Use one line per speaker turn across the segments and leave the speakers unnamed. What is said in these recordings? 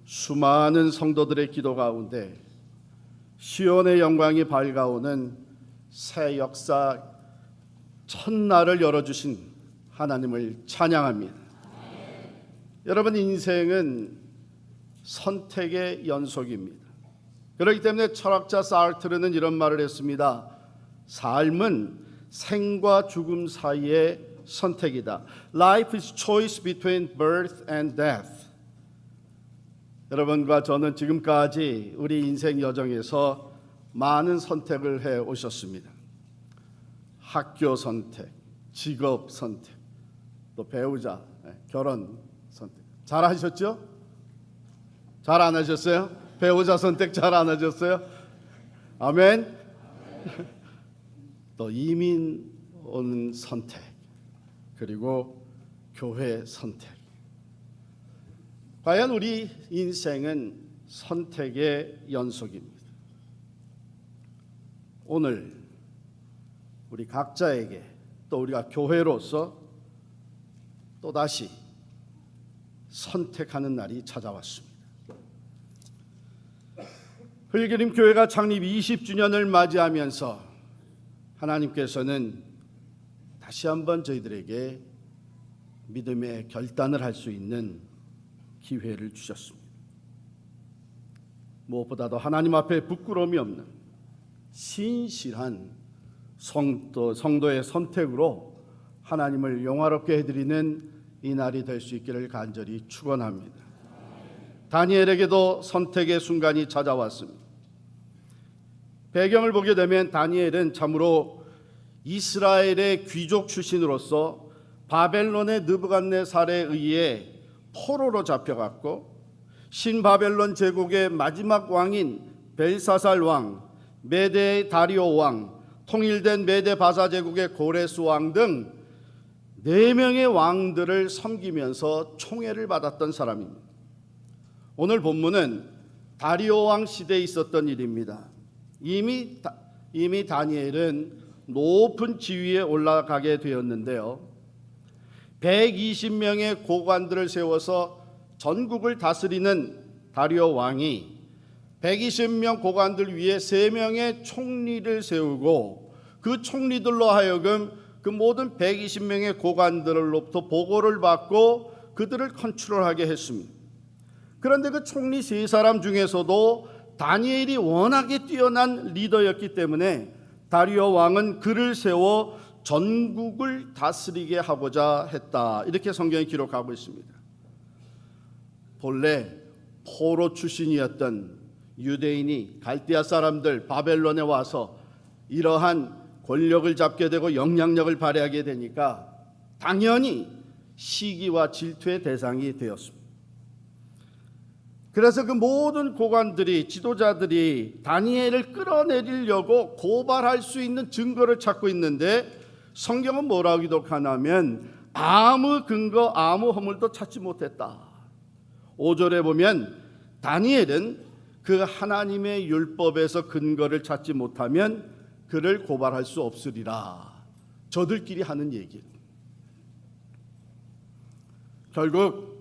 수많은 성도들의 기도 가운데 시온의 영광이 밝아오는 새 역사 첫날을 열어주신 하나님을 찬양합니다. 여러분, 인생은 선택의 연속입니다. 그렇기 때문에 철학자 사르트르는 이런 말을 했습니다. 삶은 생과 죽음 사이의 선택이다. Life is choice between birth and death. 여러분과 저는 지금까지 우리 인생 여정에서 많은 선택을 해 오셨습니다. 학교 선택, 직업 선택, 또 배우자, 결혼 선택. 잘 하셨죠? 잘 안 하셨어요? 배우자 선택 잘 안 하셨어요? 아멘. 또 이민 오는 선택, 그리고 교회 선택. 과연 우리 인생은 선택의 연속입니다. 오늘 우리 각자에게 또 우리가 교회로서 또다시 선택하는 날이 찾아왔습니다. 흘기림 교회가 창립 20주년을 맞이하면서 하나님께서는 다시 한번 저희들에게 믿음의 결단을 할 수 있는 기회를 주셨습니다. 무엇보다도 하나님 앞에 부끄러움이 없는 신실한 성도의 선택으로 하나님을 영화롭게 해드리는 이 날이 될 수 있기를 간절히 축원합니다. 다니엘에게도 선택의 순간이 찾아왔습니다. 배경을 보게 되면 다니엘은 참으로 이스라엘의 귀족 출신으로서 바벨론의 느부갓네살에 의해 포로로 잡혀갔고 신바벨론 제국의 마지막 왕인 벨사살 왕, 메대의 다리오 왕, 통일된 메대 바사 제국의 고레스 왕 등 4명의 왕들을 섬기면서 총애를 받았던 사람입니다. 오늘 본문은 다리오 왕 시대에 있었던 일입니다. 이미 다니엘은 높은 지위에 올라가게 되었는데요. 120명의 고관들을 세워서 전국을 다스리는 다리오 왕이 120명 고관들 위에 3명의 총리를 세우고 그 총리들로 하여금 그 모든 120명의 고관들로부터 보고를 받고 그들을 컨트롤하게 했습니다. 그런데 그 총리 3사람 중에서도 다니엘이 워낙에 뛰어난 리더였기 때문에 다리오 왕은 그를 세워 전국을 다스리게 하고자 했다. 이렇게 성경이 기록하고 있습니다. 본래 포로 출신이었던 유대인이 갈대아 사람들 바벨론에 와서 이러한 권력을 잡게 되고 영향력을 발휘하게 되니까 당연히 시기와 질투의 대상이 되었습니다. 그래서 그 모든 고관들이, 지도자들이 다니엘을 끌어내리려고 고발할 수 있는 증거를 찾고 있는데 성경은 뭐라고 기록하냐면 아무 근거, 아무 허물도 찾지 못했다. 5절에 보면 다니엘은 그 하나님의 율법에서 근거를 찾지 못하면 그를 고발할 수 없으리라. 저들끼리 하는 얘기. 결국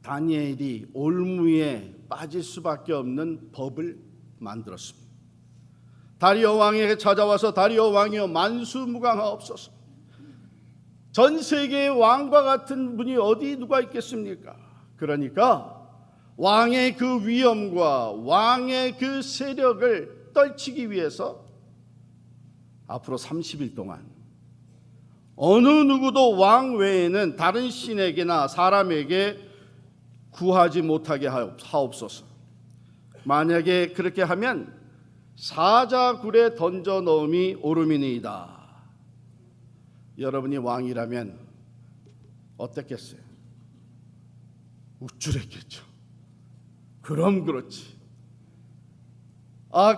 다니엘이 올무에 빠질 수밖에 없는 법을 만들었습니다. 다리오 왕에게 찾아와서 다리오 왕이여 만수무강하옵소서. 전 세계의 왕과 같은 분이 어디 누가 있겠습니까? 그러니까 왕의 그 위엄과 왕의 그 세력을 떨치기 위해서 앞으로 30일 동안 어느 누구도 왕 외에는 다른 신에게나 사람에게 구하지 못하게 하옵소서. 만약에 그렇게 하면 사자굴에 던져 넣음이 옳음이니이다. 여러분이 왕이라면 어땠겠어요? 우쭐했겠죠. 그럼 그렇지.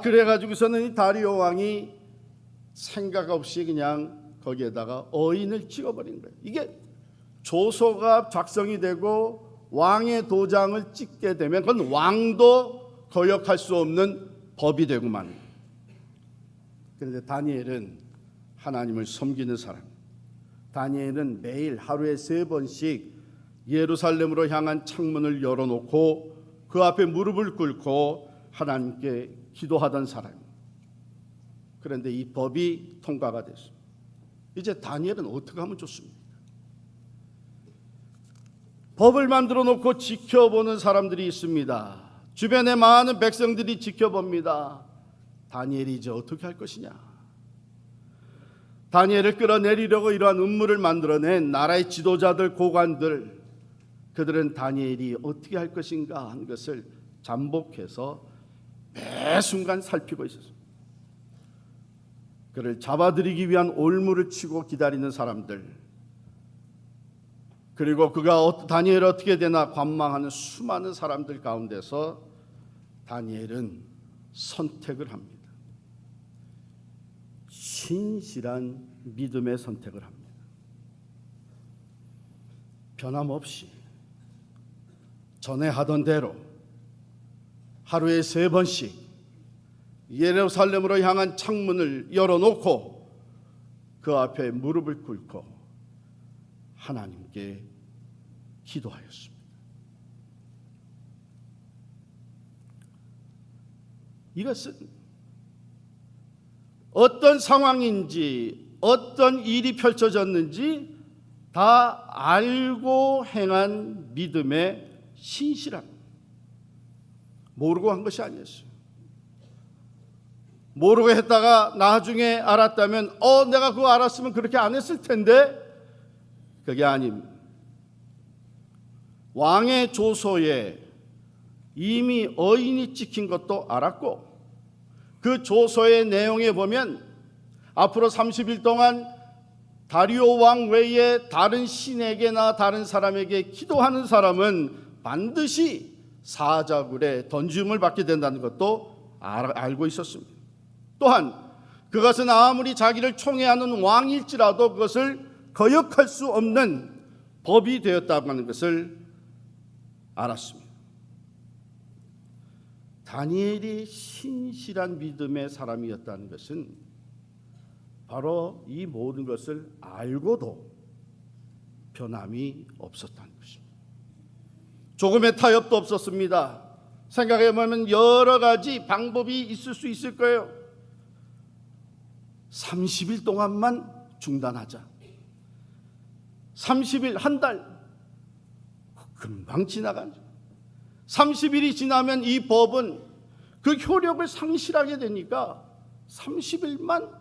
그래가지고서는 이 다리오 왕이 생각 없이 그냥 거기에다가 어인을 찍어버린 거예요. 이게 조서가 작성이 되고 왕의 도장을 찍게 되면 그건 왕도 거역할 수 없는 법이 되구만. 그런데 다니엘은 하나님을 섬기는 사람. 다니엘은 매일 하루에 3번씩 예루살렘으로 향한 창문을 열어놓고 그 앞에 무릎을 꿇고 하나님께 기도하던 사람입니다. 그런데 이 법이 통과가 됐습니다. 이제 다니엘은 어떻게 하면 좋습니까? 법을 만들어 놓고 지켜보는 사람들이 있습니다. 주변에 많은 백성들이 지켜봅니다. 다니엘이 이제 어떻게 할 것이냐? 다니엘을 끌어내리려고 이러한 음모를 만들어낸 나라의 지도자들, 고관들, 그들은 다니엘이 어떻게 할 것인가 하는 것을 잠복해서 매 순간 살피고 있었습니다. 그를 잡아들이기 위한 올무를 치고 기다리는 사람들, 그리고 그가 다니엘이 어떻게 되나 관망하는 수많은 사람들 가운데서 다니엘은 선택을 합니다. 신실한 믿음의 선택을 합니다. 변함없이 전에 하던 대로 하루에 3번씩 예루살렘으로 향한 창문을 열어놓고 그 앞에 무릎을 꿇고 하나님께 기도하였습니다. 이것은 어떤 상황인지 어떤 일이 펼쳐졌는지 다 알고 행한 믿음의 신실함, 모르고 한 것이 아니었어요. 모르고 했다가 나중에 알았다면 내가 그거 알았으면 그렇게 안 했을 텐데, 그게 아닙니다. 왕의 조서에 이미 어인이 찍힌 것도 알았고, 그 조서의 내용에 보면 앞으로 30일 동안 다리오 왕 외에 다른 신에게나 다른 사람에게 기도하는 사람은 반드시 사자굴에 던짐을 받게 된다는 것도 알고 있었습니다. 또한 그것은 아무리 자기를 총애하는 왕일지라도 그것을 거역할 수 없는 법이 되었다고 하는 것을 알았습니다. 다니엘이 신실한 믿음의 사람이었다는 것은 바로 이 모든 것을 알고도 변함이 없었다는 것입니다. 조금의 타협도 없었습니다. 생각해보면 여러 가지 방법이 있을 수 있을 거예요. 30일 동안만 중단하자. 30일, 한 달, 금방 지나가죠. 30일이 지나면 이 법은 그 효력을 상실하게 되니까 30일만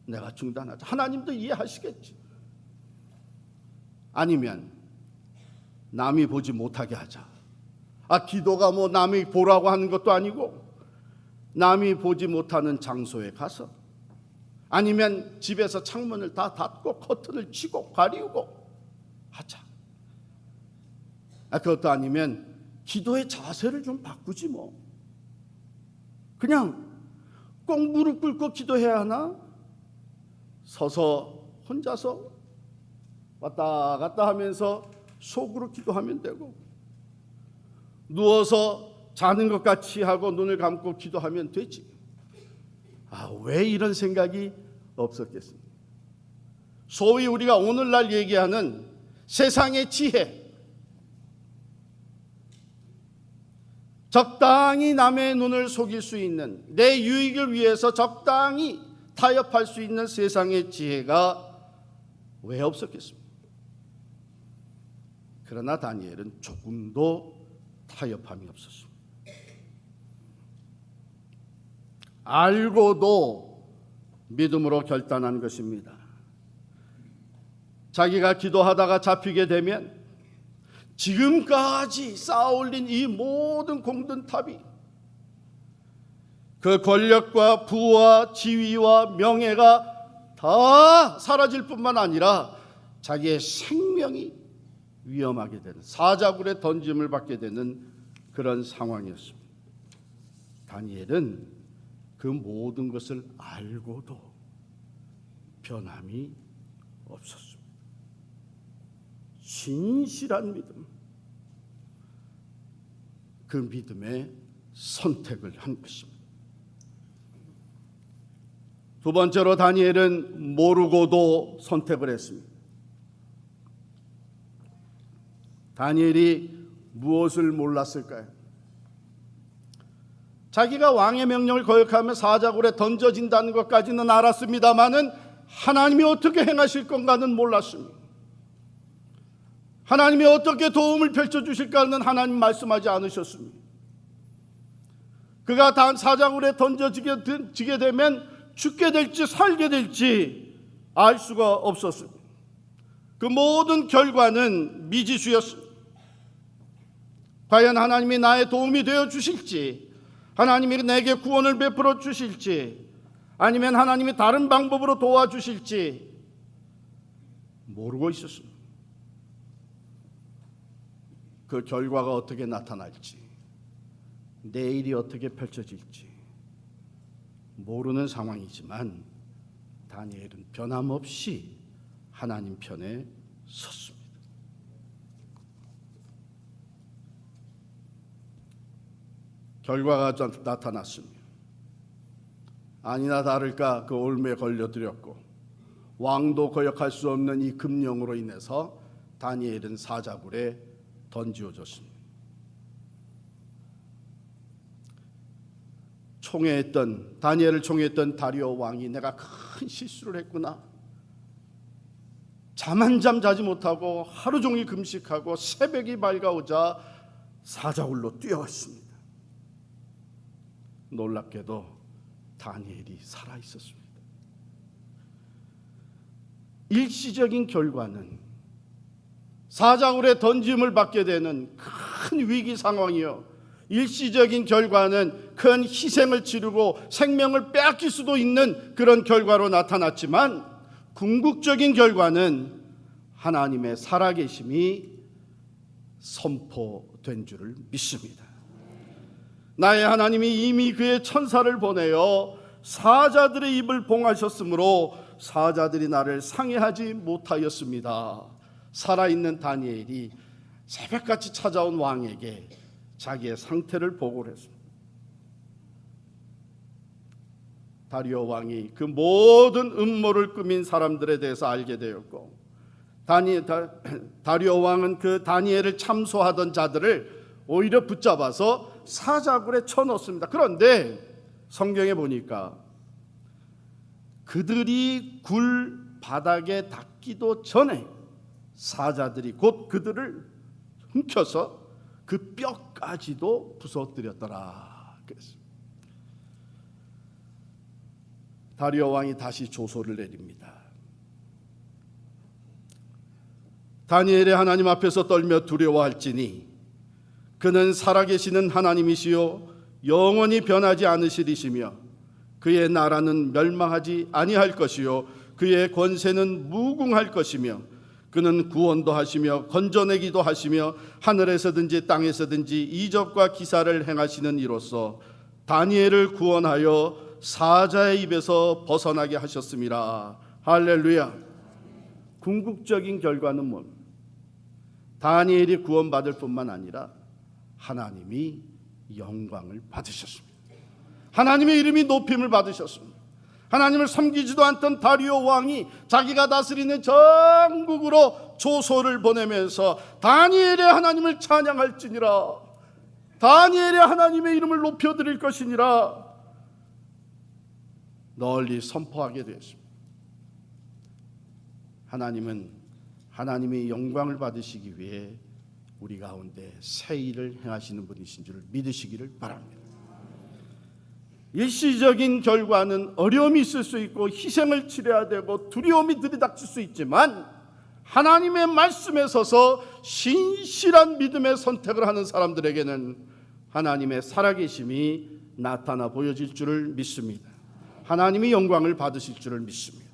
내가 중단하자. 하나님도 이해하시겠지. 아니면 남이 보지 못하게 하자. 기도가 뭐 남이 보라고 하는 것도 아니고 남이 보지 못하는 장소에 가서, 아니면 집에서 창문을 다 닫고 커튼을 치고 가리우고 하자. 그것도 아니면 기도의 자세를 좀 바꾸지 뭐. 그냥 꼭 무릎 꿇고 기도해야 하나? 서서 혼자서 왔다 갔다 하면서 속으로 기도하면 되고, 누워서 자는 것 같이 하고 눈을 감고 기도하면 되지. 왜 이런 생각이 없었겠습니까? 소위 우리가 오늘날 얘기하는 세상의 지혜, 적당히 남의 눈을 속일 수 있는, 내 유익을 위해서 적당히 타협할 수 있는 세상의 지혜가 왜 없었겠습니까? 그러나 다니엘은 조금도 타협함이 없었습니다. 알고도 믿음으로 결단한 것입니다. 자기가 기도하다가 잡히게 되면 지금까지 쌓아올린 이 모든 공든탑이, 그 권력과 부와 지위와 명예가 다 사라질 뿐만 아니라 자기의 생명이 위험하게 되는, 사자굴에 던짐을 받게 되는 그런 상황이었습니다. 다니엘은 그 모든 것을 알고도 변함이 없었습니다. 신실한 믿음, 그 믿음의 선택을 한 것입니다. 두 번째로 다니엘은 모르고도 선택을 했습니다. 다니엘이 무엇을 몰랐을까요? 자기가 왕의 명령을 거역하며 사자굴에 던져진다는 것까지는 알았습니다마는 하나님이 어떻게 행하실 건가는 몰랐습니다. 하나님이 어떻게 도움을 펼쳐주실까는 하나님 말씀하지 않으셨습니다. 그가 사자굴에 던져지게 되면 죽게 될지 살게 될지 알 수가 없었습니다. 그 모든 결과는 미지수였습니다. 과연 하나님이 나의 도움이 되어 주실지, 하나님이 내게 구원을 베풀어 주실지, 아니면 하나님이 다른 방법으로 도와주실지 모르고 있었습니다. 그 결과가 어떻게 나타날지, 내일이 어떻게 펼쳐질지 모르는 상황이지만 다니엘은 변함없이 하나님 편에 섰습니다. 결과가 나타났습니다. 아니나 다를까 그 올무에 걸려들였고 왕도 거역할 수 없는 이 금령으로 인해서 다니엘은 사자굴에 던지어졌습니다. 다니엘을 총애했던 다리오 왕이 내가 큰 실수를 했구나, 잠 한 잠 자지 못하고 하루 종일 금식하고 새벽이 밝아오자 사자굴로 뛰어갔습니다. 놀랍게도 다니엘이 살아있었습니다. 일시적인 결과는 사자굴에 던짐을 받게 되는 큰 위기 상황이요, 일시적인 결과는 큰 희생을 치르고 생명을 빼앗길 수도 있는 그런 결과로 나타났지만 궁극적인 결과는 하나님의 살아계심이 선포된 줄을 믿습니다. 나의 하나님이 이미 그의 천사를 보내어 사자들의 입을 봉하셨으므로 사자들이 나를 상해하지 못하였습니다. 살아있는 다니엘이 새벽같이 찾아온 왕에게 자기의 상태를 보고를 했습니다. 다리오 왕이 그 모든 음모를 꾸민 사람들에 대해서 알게 되었고, 다리오 왕은 그 다니엘을 참소하던 자들을 오히려 붙잡아서 사자굴에 쳐넣습니다. 그런데 성경에 보니까 그들이 굴 바닥에 닿기도 전에 사자들이 곧 그들을 훔쳐서 그 뼈까지도 부서뜨렸더라 그랬습니다. 다리오 왕이 다시 조소를 내립니다. 다니엘의 하나님 앞에서 떨며 두려워할지니 그는 살아계시는 하나님이시요 영원히 변하지 않으시리시며 그의 나라는 멸망하지 아니할 것이요 그의 권세는 무궁할 것이며 그는 구원도 하시며 건져내기도 하시며 하늘에서든지 땅에서든지 이적과 기사를 행하시는 이로써 다니엘을 구원하여 사자의 입에서 벗어나게 하셨음이라. 할렐루야. 궁극적인 결과는 뭡니까? 다니엘이 구원받을 뿐만 아니라 하나님이 영광을 받으셨습니다. 하나님의 이름이 높임을 받으셨습니다. 하나님을 섬기지도 않던 다리오 왕이 자기가 다스리는 전국으로 조소를 보내면서 다니엘의 하나님을 찬양할지니라, 다니엘의 하나님의 이름을 높여드릴 것이니라 널리 선포하게 되었습니다. 하나님은 하나님의 영광을 받으시기 위해 우리 가운데 새 일을 행하시는 분이신 줄 믿으시기를 바랍니다. 일시적인 결과는 어려움이 있을 수 있고 희생을 치러야 되고 두려움이 들이닥칠 수 있지만 하나님의 말씀에 서서 신실한 믿음의 선택을 하는 사람들에게는 하나님의 살아계심이 나타나 보여질 줄을 믿습니다. 하나님이 영광을 받으실 줄을 믿습니다.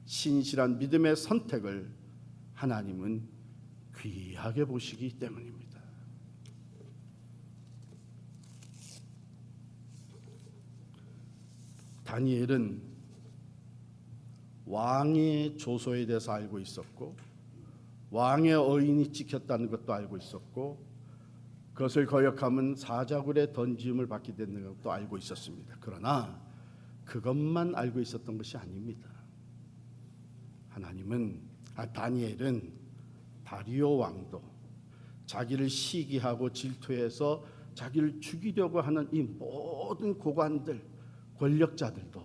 신실한 믿음의 선택을 하나님은 귀하게 보시기 때문입니다. 다니엘은 왕의 조소에 대해서 알고 있었고 왕의 어인이 찍혔다는 것도 알고 있었고 그것을 거역하면 사자굴에 던짐을 받게 되는 것도 알고 있었습니다. 그러나 그것만 알고 있었던 것이 아닙니다. 다니엘은 다리오 왕도 자기를 시기하고 질투해서 자기를 죽이려고 하는 이 모든 고관들, 권력자들도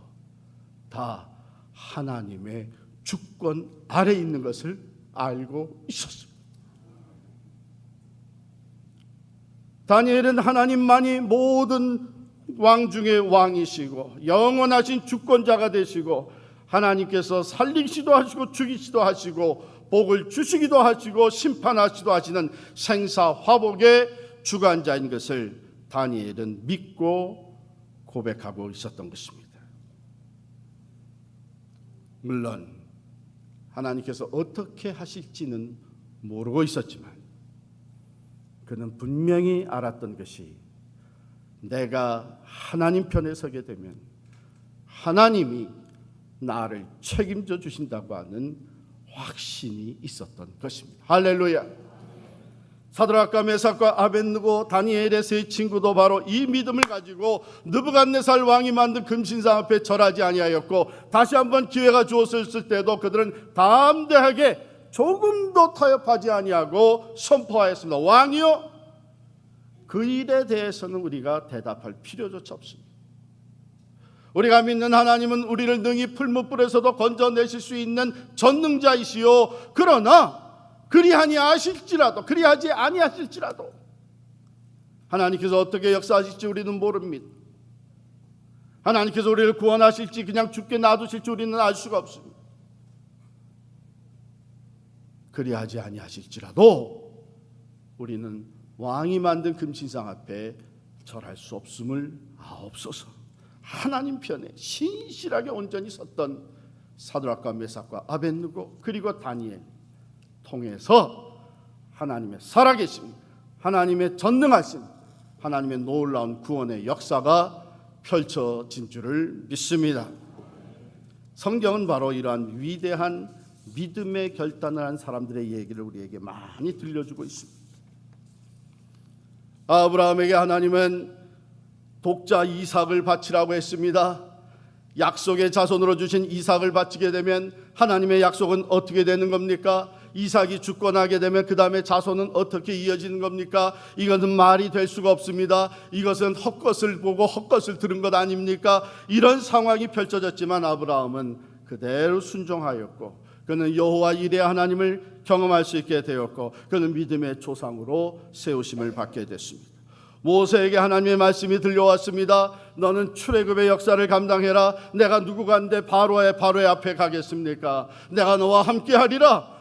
다 하나님의 주권 아래 있는 것을 알고 있었습니다. 다니엘은 하나님만이 모든 왕 중에 왕이시고 영원하신 주권자가 되시고 하나님께서 살리시도 하시고 죽이시도 하시고 복을 주시기도 하시고 심판하시도 하시는 생사화복의 주관자인 것을 다니엘은 믿고 고백하고 있었던 것입니다. 물론 하나님께서 어떻게 하실지는 모르고 있었지만 그는 분명히 알았던 것이 내가 하나님 편에 서게 되면 하나님이 나를 책임져 주신다고 하는 확신이 있었던 것입니다. 할렐루야. 사드락과 메삭과 아벳느고 다니엘의 세 친구도 바로 이 믿음을 가지고 느부갓네살 왕이 만든 금신상 앞에 절하지 아니하였고 다시 한번 기회가 주어졌을 때도 그들은 담대하게 조금도 타협하지 아니하고 선포하였습니다. 왕이요, 그 일에 대해서는 우리가 대답할 필요조차 없습니다. 우리가 믿는 하나님은 우리를 능히 풀무불에서도 건져내실 수 있는 전능자이시요, 그러나 그리하니 하실지라도 그리하지 아니하실지라도 하나님께서 어떻게 역사하실지 우리는 모릅니다. 하나님께서 우리를 구원하실지 그냥 죽게 놔두실지 우리는 알 수가 없습니다. 그리하지 아니하실지라도 우리는 왕이 만든 금신상 앞에 절할 수 없음을 아옵소서. 하나님 편에 신실하게 온전히 섰던 사드락과 메삭과 아벳느고 그리고 다니엘 통해서 하나님의 살아계심, 하나님의 전능하심, 하나님의 놀라운 구원의 역사가 펼쳐진 줄을 믿습니다. 성경은 바로 이러한 위대한 믿음의 결단을 한 사람들의 얘기를 우리에게 많이 들려주고 있습니다. 아브라함에게 하나님은 독자 이삭을 바치라고 했습니다. 약속의 자손으로 주신 이삭을 바치게 되면 하나님의 약속은 어떻게 되는 겁니까? 이삭이 주권하게 되면 그 다음에 자손은 어떻게 이어지는 겁니까? 이것은 말이 될 수가 없습니다. 이것은 헛것을 보고 헛것을 들은 것 아닙니까? 이런 상황이 펼쳐졌지만 아브라함은 그대로 순종하였고 그는 여호와 이레 하나님을 경험할 수 있게 되었고 그는 믿음의 조상으로 세우심을 받게 됐습니다. 모세에게 하나님의 말씀이 들려왔습니다. 너는 출애굽의 역사를 감당해라. 내가 누구간데 바로의 앞에 가겠습니까? 내가 너와 함께하리라.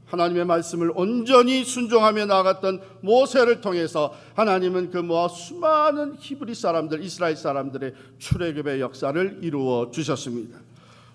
하나님의 말씀을 온전히 순종하며 나아갔던 모세를 통해서 하나님은 그 모아 수많은 히브리 사람들, 이스라엘 사람들의 출애굽의 역사를 이루어 주셨습니다.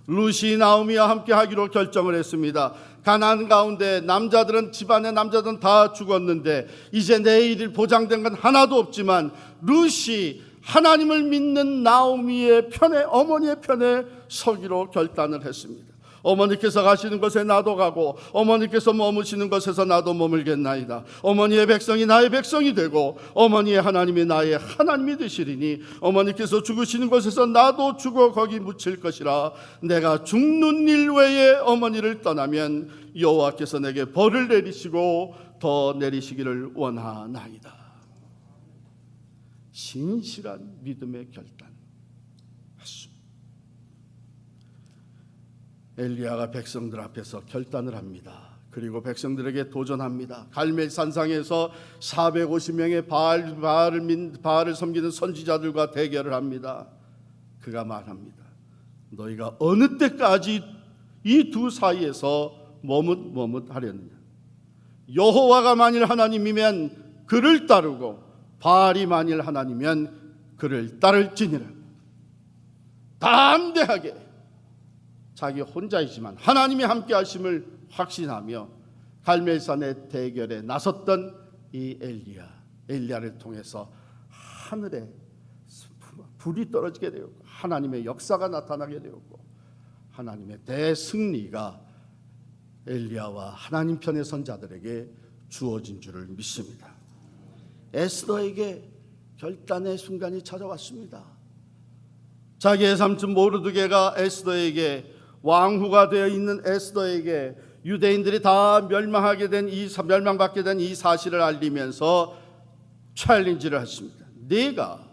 루시 나오미와 함께 하기로 결정을 했습니다. 가나안 가운데 남자들은 집안의 남자들은 다 죽었는데 이제 내일이 보장된 건 하나도 없지만 루시 하나님을 믿는 나오미의 편에, 어머니의 편에 서기로 결단을 했습니다. 어머니께서 가시는 곳에 나도 가고 어머니께서 머무시는 곳에서 나도 머물겠나이다. 어머니의 백성이 나의 백성이 되고 어머니의 하나님이 나의 하나님이 되시리니 어머니께서 죽으시는 곳에서 나도 죽어 거기 묻힐 것이라. 내가 죽는 일 외에 어머니를 떠나면 여호와께서 내게 벌을 내리시고 더 내리시기를 원하나이다. 신실한 믿음의 결단. 엘리야가 백성들 앞에서 결단을 합니다. 그리고 백성들에게 도전합니다. 갈멜 산상에서 450명의 바알을 섬기는 선지자들과 대결을 합니다. 그가 말합니다. 너희가 어느 때까지 이 두 사이에서 머뭇하려느냐. 여호와가 만일 하나님이면 그를 따르고 바알이 만일 하나님이면 그를 따를지니라. 담대하게 자기 혼자이지만 하나님이 함께 하심을 확신하며 갈멜산의 대결에 나섰던 이 엘리야를 통해서 하늘에 불이 떨어지게 되었고 하나님의 역사가 나타나게 되었고 하나님의 대승리가 엘리야와 하나님 편의 선자들에게 주어진 줄을 믿습니다. 에스더에게 결단의 순간이 찾아왔습니다. 자기의 삼촌 모르드게가 에스더에게 왕후가 되어 있는 에스더에게 유대인들이 다 멸망받게 된 이 사실을 알리면서 챌린지를 했습니다. 내가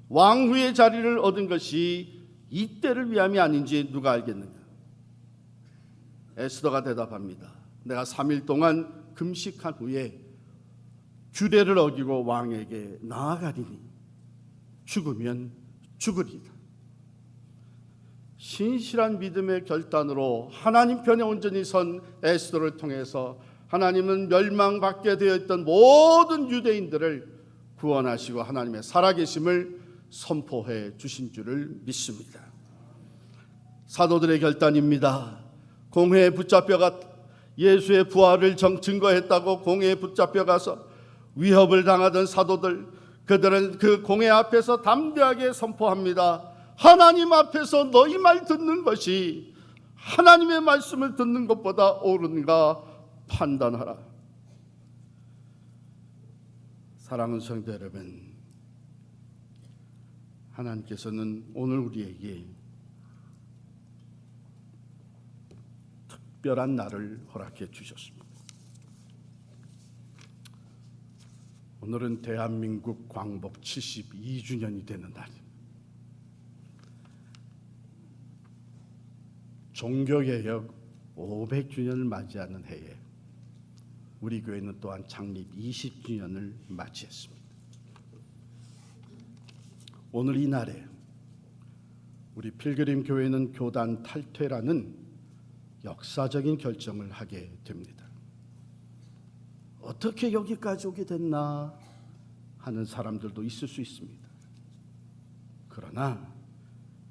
왕후의 자리를 얻은 것이 이때를 위함이 아닌지 누가 알겠는가? 에스더가 대답합니다. 내가 3일 동안 금식한 후에 규례를 어기고 왕에게 나아가리니 죽으면 죽으리다. 신실한 믿음의 결단으로 하나님 편에 온전히 선 에스더를 통해서 하나님은 멸망받게 되어 있던 모든 유대인들을 구원하시고 하나님의 살아계심을 선포해 주신 줄을 믿습니다. 사도들의 결단입니다. 공회에 붙잡혀가 예수의 부활을 증거했다고 공회에 붙잡혀가서 위협을 당하던 사도들, 그들은 그 공회 앞에서 담대하게 선포합니다. 하나님 앞에서 너희 말 듣는 것이 하나님의 말씀을 듣는 것보다 옳은가 판단하라. 사랑하는 성도 여러분, 하나님께서는 오늘 우리에게 특별한 날을 허락해 주셨습니다. 오늘은 대한민국 광복 72주년이 되는 날입니다. 종교개혁 500주년을 맞이하는 해에 우리 교회는 또한 창립 20주년을 맞이했습니다. 오늘 이 날에 우리 필그림 교회는 교단 탈퇴라는 역사적인 결정을 하게 됩니다. 어떻게 여기까지 오게 됐나 하는 사람들도 있을 수 있습니다. 그러나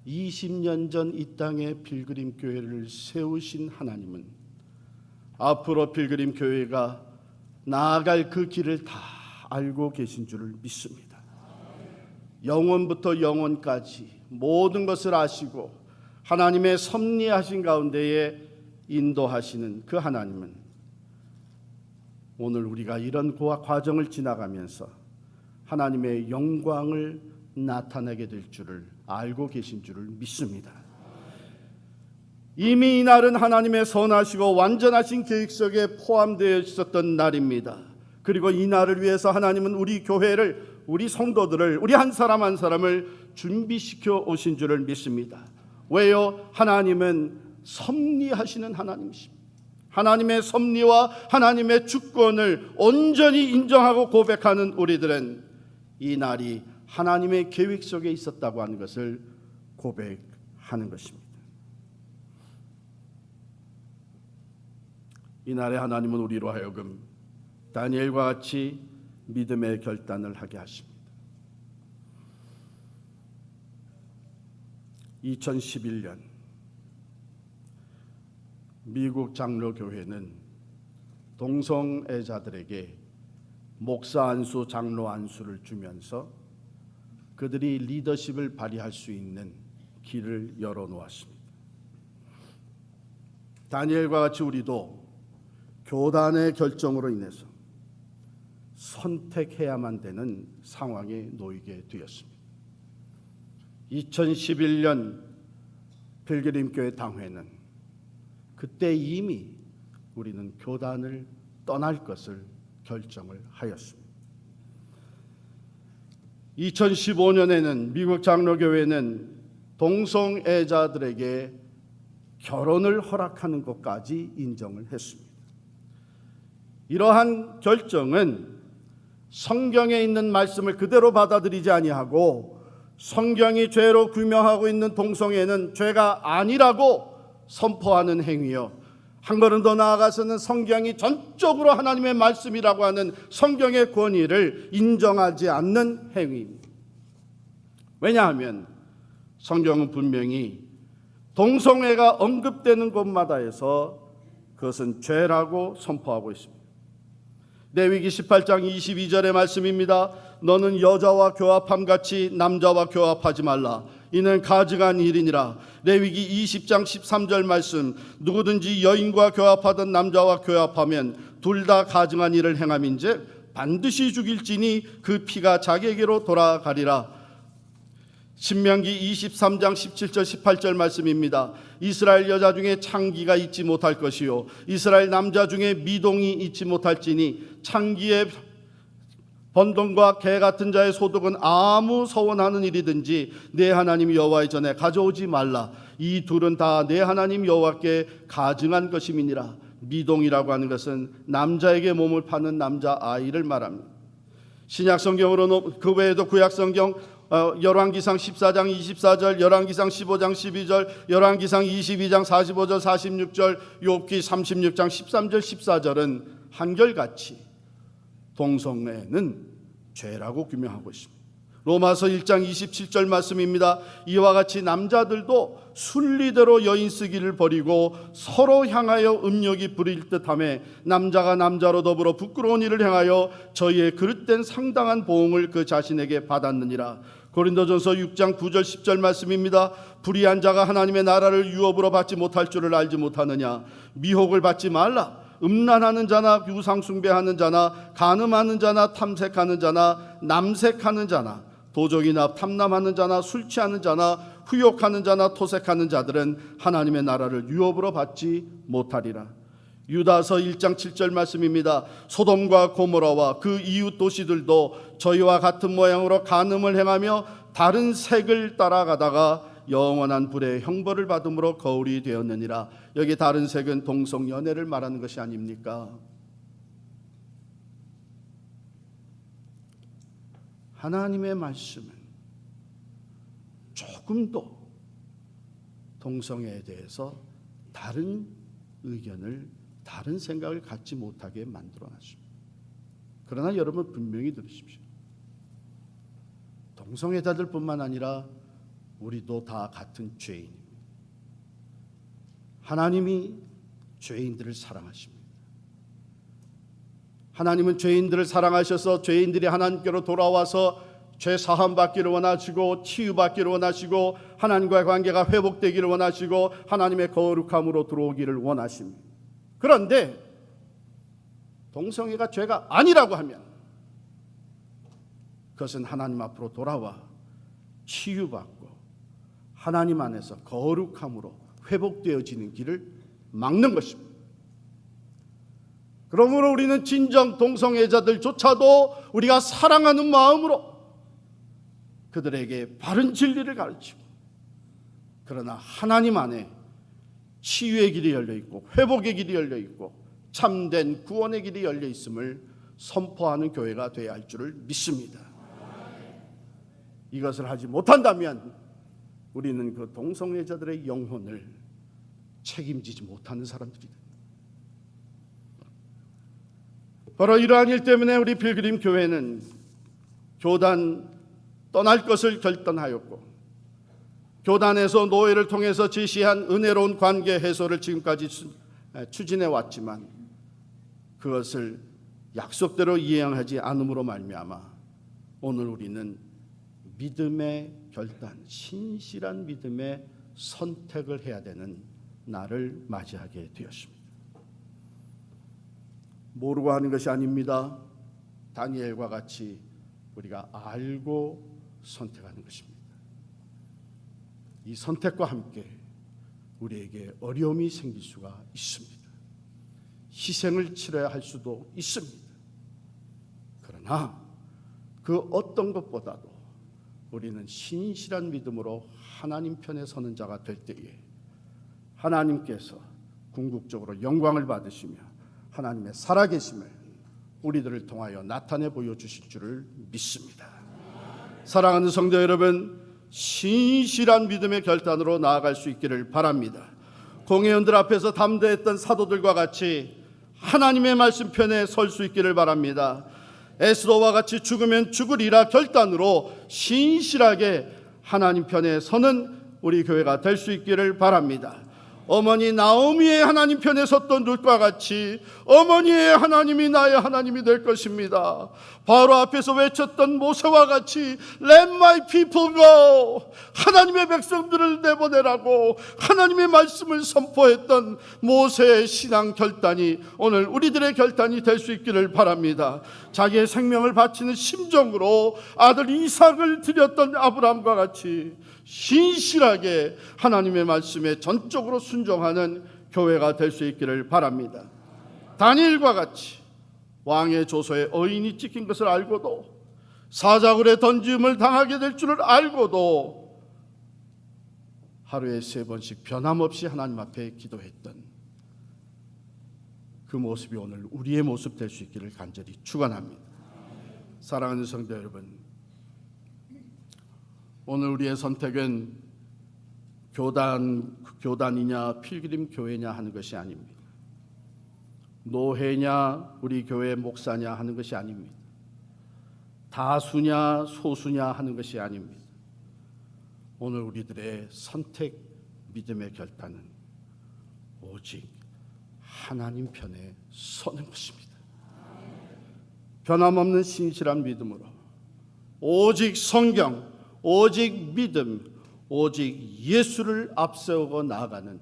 20년 전 이 땅에 필그림 교회를 세우신 하나님은 앞으로 필그림 교회가 나아갈 그 길을 다 알고 계신 줄을 믿습니다. 영원부터 영원까지 모든 것을 아시고 하나님의 섭리하신 가운데에 인도하시는 그 하나님은 오늘 우리가 이런 과정을 지나가면서 하나님의 영광을 나타내게 될 줄을 알고 계신 줄을 믿습니다. 이미 이 날은 하나님의 선하시고 완전하신 계획 속에 포함되어 있었던 날입니다. 그리고 이 날을 위해서 하나님은 우리 교회를, 우리 성도들을, 우리 한 사람 한 사람을 준비시켜 오신 줄을 믿습니다. 왜요? 하나님은 섭리하시는 하나님이십니다. 하나님의 섭리와 하나님의 주권을 온전히 인정하고 고백하는 우리들은 이 날이 하나님의 계획 속에 있었다고 하는 것을 고백하는 것입니다. 이 날에 하나님은 우리로 하여금 다니엘과 같이 믿음의 결단을 하게 하십니다. 2011년 미국 장로교회는 동성애자들에게 목사 안수, 장로 안수를 주면서 그들이 리더십을 발휘할 수 있는 길을 열어놓았습니다. 다니엘과 같이 우리도 교단의 결정으로 인해서 선택해야만 되는 상황에 놓이게 되었습니다. 2011년 필그림교회 당회는 그때 이미 우리는 교단을 떠날 것을 결정을 하였습니다. 2015년에는 미국 장로교회는 동성애자들에게 결혼을 허락하는 것까지 인정을 했습니다. 이러한 결정은 성경에 있는 말씀을 그대로 받아들이지 아니하고 성경이 죄로 규명하고 있는 동성애는 죄가 아니라고 선포하는 행위요, 한 걸음 더 나아가서는 성경이 전적으로 하나님의 말씀이라고 하는 성경의 권위를 인정하지 않는 행위입니다. 왜냐하면 성경은 분명히 동성애가 언급되는 곳마다에서 그것은 죄라고 선포하고 있습니다. 레위기 18장 22절의 말씀입니다. 너는 여자와 교합함같이 남자와 교합하지 말라. 이는 가증한 일이니라. 레위기 20장 13절 말씀, 누구든지 여인과 교합하던 남자와 교합하면 둘 다 가증한 일을 행함인즉 반드시 죽일지니 그 피가 자기에게로 돌아가리라. 신명기 23장 17절 18절 말씀입니다. 이스라엘 여자 중에 창기가 있지 못할 것이요 이스라엘 남자 중에 미동이 있지 못할지니 창기의 번동과 개 같은 자의 소득은 아무 서원하는 일이든지 내 하나님 여호와의 전에 가져오지 말라. 이 둘은 다 내 하나님 여호와께 가증한 것임이니라. 미동이라고 하는 것은 남자에게 몸을 파는 남자 아이를 말합니다. 신약 성경으로는 그 외에도 구약 성경 열왕기상 14장 24절, 열왕기상 15장 12절, 열왕기상 22장 45절 46절, 욥기 36장 13절 14절은 한결같이 동성애는 죄라고 규명하고 있습니다. 로마서 1장 27절 말씀입니다. 이와 같이 남자들도 순리대로 여인 쓰기를 버리고 서로 향하여 음욕이 부릴 듯하며 남자가 남자로 더불어 부끄러운 일을 행하여 저희의 그릇된 상당한 보응을 그 자신에게 받았느니라. 고린도전서 6장 9절 10절 말씀입니다. 불의한 자가 하나님의 나라를 유업으로 받지 못할 줄을 알지 못하느냐. 미혹을 받지 말라. 음란하는 자나 유상 숭배하는 자나 간음하는 자나 탐색하는 자나 남색하는 자나 도적이나 탐남하는 자나 술 취하는 자나 후욕하는 자나 토색하는 자들은 하나님의 나라를 유업으로 받지 못하리라. 유다서 1장 7절 말씀입니다. 소돔과 고모라와 그 이웃 도시들도 저희와 같은 모양으로 간음을 행하며 다른 색을 따라가다가 영원한 불의 형벌을 받음으로 거울이 되었느니라. 여기 다른 색은 동성연애를 말하는 것이 아닙니까? 하나님의 말씀은 조금도 동성애에 대해서 다른 의견을, 다른 생각을 갖지 못하게 만들어놨습니다. 그러나 여러분 분명히 들으십시오. 동성애자들뿐만 아니라 우리도 다 같은 죄인입니다. 하나님이 죄인들을 사랑하십니다. 하나님은 죄인들을 사랑하셔서 죄인들이 하나님께로 돌아와서 죄 사함 받기를 원하시고 치유받기를 원하시고 하나님과의 관계가 회복되기를 원하시고 하나님의 거룩함으로 들어오기를 원하십니다. 그런데 동성애가 죄가 아니라고 하면 그것은 하나님 앞으로 돌아와 치유받고 하나님 안에서 거룩함으로 회복되어지는 길을 막는 것입니다. 그러므로 우리는 진정 동성애자들조차도 우리가 사랑하는 마음으로 그들에게 바른 진리를 가르치고, 그러나 하나님 안에 치유의 길이 열려 있고 회복의 길이 열려 있고 참된 구원의 길이 열려 있음을 선포하는 교회가 되어야 할 줄을 믿습니다. 이것을 하지 못한다면 우리는 그 동성애자들의 영혼을 책임지지 못하는 사람들이 됩니다. 바로 이러한 일 때문에 우리 필그림 교회는 교단 떠날 것을 결단하였고, 교단에서 노예를 통해서 제시한 은혜로운 관계 해소를 지금까지 추진해 왔지만 그것을 약속대로 이행하지 않음으로 말미암아 오늘 우리는 믿음의 결단, 신실한 믿음의 선택을 해야 되는 날을 맞이하게 되었습니다. 모르고 하는 것이 아닙니다. 다니엘과 같이 우리가 알고 선택하는 것입니다. 이 선택과 함께 우리에게 어려움이 생길 수가 있습니다. 희생을 치러야 할 수도 있습니다. 그러나 그 어떤 것보다도 우리는 신실한 믿음으로 하나님 편에 서는 자가 될 때에 하나님께서 궁극적으로 영광을 받으시며 하나님의 살아계심을 우리들을 통하여 나타내 보여주실 줄을 믿습니다. 사랑하는 성도 여러분, 신실한 믿음의 결단으로 나아갈 수 있기를 바랍니다. 공회원들 앞에서 담대했던 사도들과 같이 하나님의 말씀 편에 설 수 있기를 바랍니다. 에스더와 같이 죽으면 죽으리라 결단으로 신실하게 하나님 편에 서는 우리 교회가 될 수 있기를 바랍니다. 어머니 나오미의 하나님 편에 섰던 룻과 같이 어머니의 하나님이 나의 하나님이 될 것입니다. 바로 앞에서 외쳤던 모세와 같이 Let my people go, 하나님의 백성들을 내보내라고 하나님의 말씀을 선포했던 모세의 신앙 결단이 오늘 우리들의 결단이 될 수 있기를 바랍니다. 자기의 생명을 바치는 심정으로 아들 이삭을 드렸던 아브라함과 같이 신실하게 하나님의 말씀에 전적으로 순종하는 교회가 될 수 있기를 바랍니다. 다니엘과 같이 왕의 조서에 어인이 찍힌 것을 알고도 사자굴에 던짐을 당하게 될 줄을 알고도 하루에 3번씩 변함없이 하나님 앞에 기도했던 그 모습이 오늘 우리의 모습 될 수 있기를 간절히 축원합니다. 사랑하는 성도 여러분, 오늘 우리의 선택은 교단이냐 필그림 교회냐 하는 것이 아닙니다. 노회냐 우리 교회 목사냐 하는 것이 아닙니다. 다수냐 소수냐 하는 것이 아닙니다. 오늘 우리들의 선택 믿음의 결단은 오직 하나님 편에 서는 것입니다. 변함없는 신실한 믿음으로 오직 성경, 오직 믿음, 오직 예수를 앞세우고 나아가는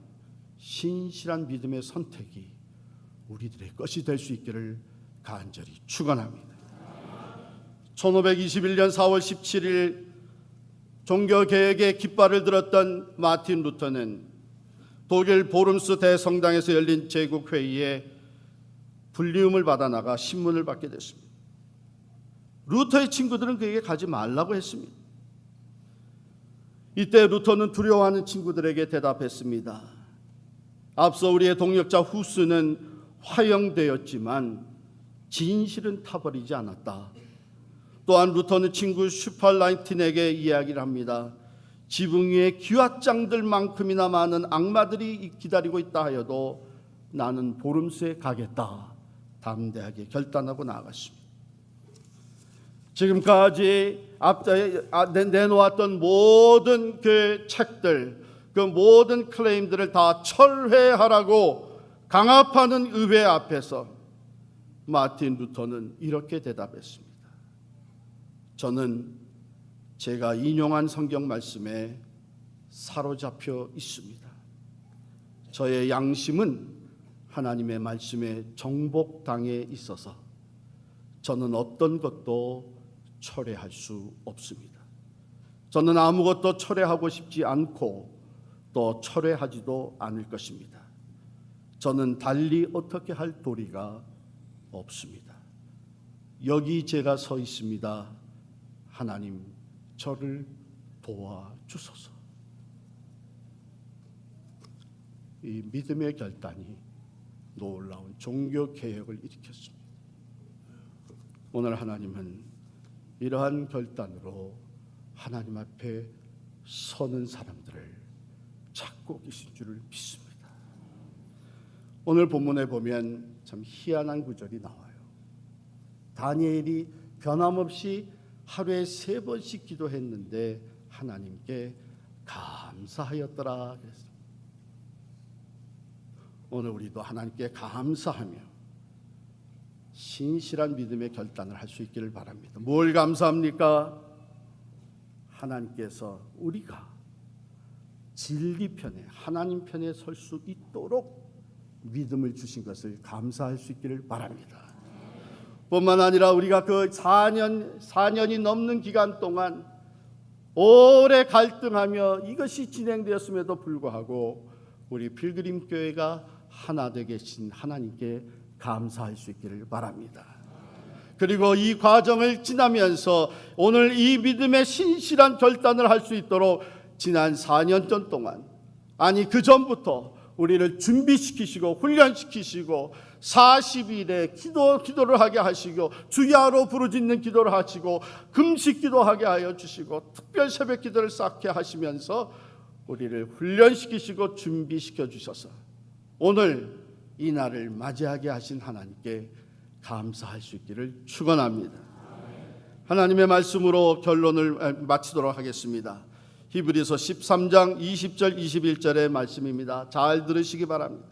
신실한 믿음의 선택이 우리들의 것이 될 수 있기를 간절히 축원합니다. 1521년 4월 17일 종교개혁의 깃발을 들었던 마틴 루터는 독일 보름스 대성당에서 열린 제국회의에 불리움을 받아 나가 신문을 받게 됐습니다. 루터의 친구들은 그에게 가지 말라고 했습니다. 이때 루터는 두려워하는 친구들에게 대답했습니다. 앞서 우리의 동역자 후스는 화형되었지만 진실은 타버리지 않았다. 또한 루터는 친구 슈팔라이틴에게 이야기를 합니다. 지붕 위에 기와장들만큼이나 많은 악마들이 기다리고 있다 하여도 나는 보름스에 가겠다. 담대하게 결단하고 나아갔습니다. 지금까지 내놓았던 모든 그 책들, 그 모든 클레임들을 다 철회하라고 강압하는 의회 앞에서 마틴 루터는 이렇게 대답했습니다. 저는 제가 인용한 성경 말씀에 사로잡혀 있습니다. 저의 양심은 하나님의 말씀에 정복당해 있어서 저는 어떤 것도 철회할 수 없습니다. 저는 아무것도 철회하고 싶지 않고 또 철회하지도 않을 것입니다. 저는 달리 어떻게 할 도리가 없습니다. 여기 제가 서 있습니다. 하나님 저를 도와주소서. 이 믿음의 결단이 놀라운 종교 개혁을 일으켰습니다. 오늘 하나님은 이러한 결단으로 하나님 앞에 서는 사람들을 찾고 계신 줄을 믿습니다. 오늘 본문에 보면 참 희한한 구절이 나와요. 다니엘이 변함없이 하루에 3번씩 기도했는데 하나님께 감사하였더라 그랬습니다. 오늘 우리도 하나님께 감사하며 신실한 믿음의 결단을 할 수 있기를 바랍니다. 뭘 감사합니까? 하나님께서 우리가 진리 편에 하나님 편에 설 수 있도록 믿음을 주신 것을 감사할 수 있기를 바랍니다. 뿐만 아니라 우리가 그 4년이 넘는 기간 동안 오래 갈등하며 이것이 진행되었음에도 불구하고 우리 필그림 교회가 하나 되게 하신 하나님께 감사할 수 있기를 바랍니다. 그리고 이 과정을 지나면서 오늘 이 믿음의 신실한 결단을 할 수 있도록 지난 4년 전 동안, 아니 그 전부터 우리를 준비시키시고 훈련시키시고 40일에 기도를 하게 하시고 주야로 부르짖는 기도를 하시고 금식 기도하게 하여 주시고 특별 새벽 기도를 쌓게 하시면서 우리를 훈련시키시고 준비시켜 주셔서 오늘 이 날을 맞이하게 하신 하나님께 감사할 수 있기를 축원합니다. 하나님의 말씀으로 결론을 마치도록 하겠습니다. 히브리서 13장 20절 21절의 말씀입니다. 잘 들으시기 바랍니다.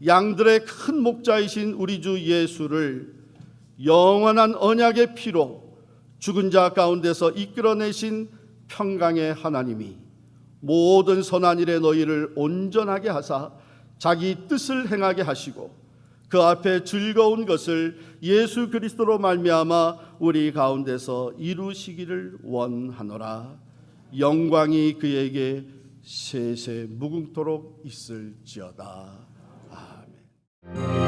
양들의 큰 목자이신 우리 주 예수를 영원한 언약의 피로 죽은 자 가운데서 이끌어내신 평강의 하나님이 모든 선한 일에 너희를 온전하게 하사 자기 뜻을 행하게 하시고 그 앞에 즐거운 것을 예수 그리스도로 말미암아 우리 가운데서 이루시기를 원하노라. 영광이 그에게 세세 무궁토록 있을지어다. 아멘.